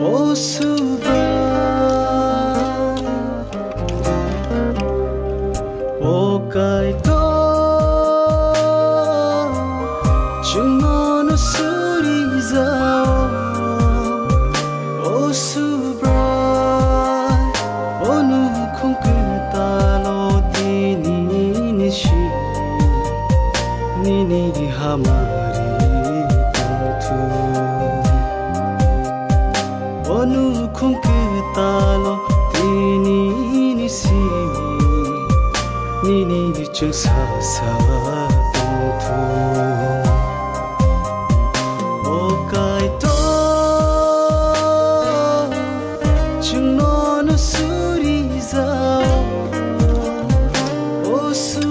ô su ba ô cái to chừng nó suri zao ô su ba ô nu không cứ ta lo đi ni shi ni hamari tu onu khung ke talo tini ni si ni chang sa tu o kai to chung no suri za o su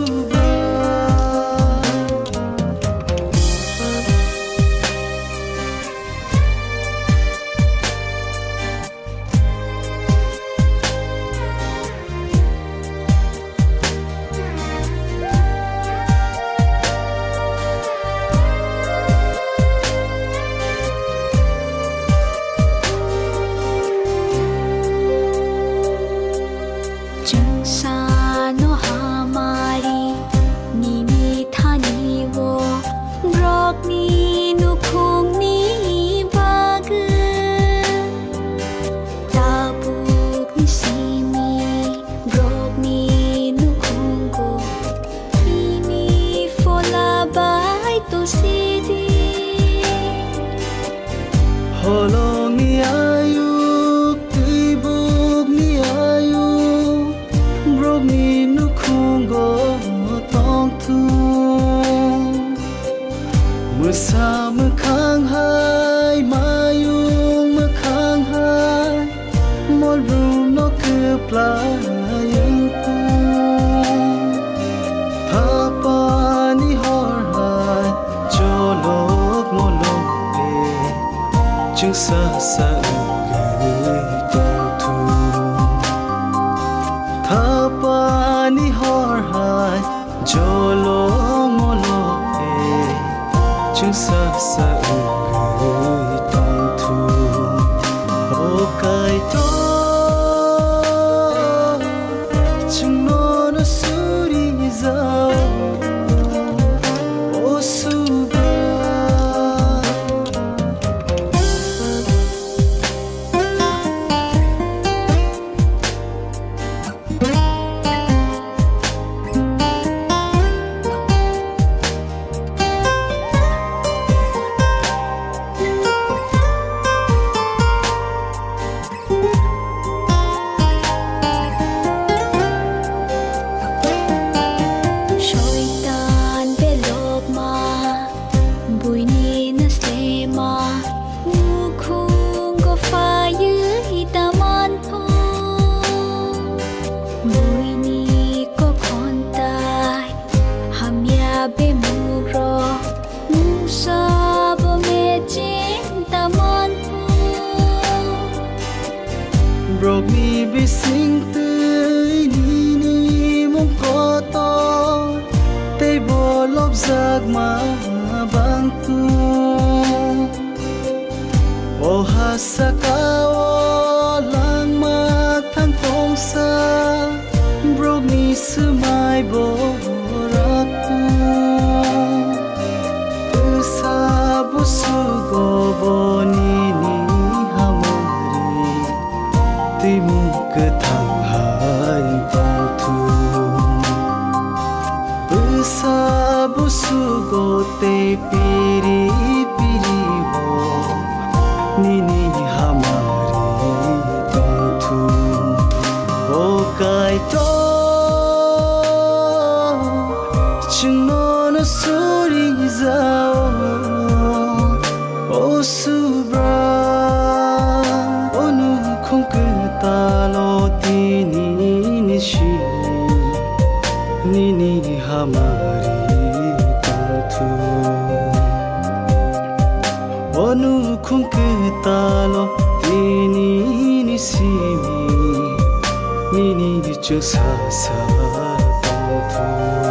Holong ni ayu, tibuk ni ayu, brok ni nukungo tong tu. Musa mekang hai, mayung mekang hai, mol rum no keplayang ku. Thapa ni hor hai, jolok ngolok chừng sa gửi tung thu thapa ni hor hai jolo ngolo e chừng sa gửi tung thu o kai to chừng nó suri zao o su brok mi bising tươi ni mong có to tay bo lop giặc mà bang tu o hasakawa lang ma thang tong sa brok mi sư mai bo rak tu sa bu su go bo ni timu ke thang hai tong thu busa busu go te piri ho ni hamari tong thu o kai to chừng nó suri zao o su không cứ ta lo tini ni shi ni hamari tong thu onu không cứ ta lo tini ni si ni chừng sa tong thu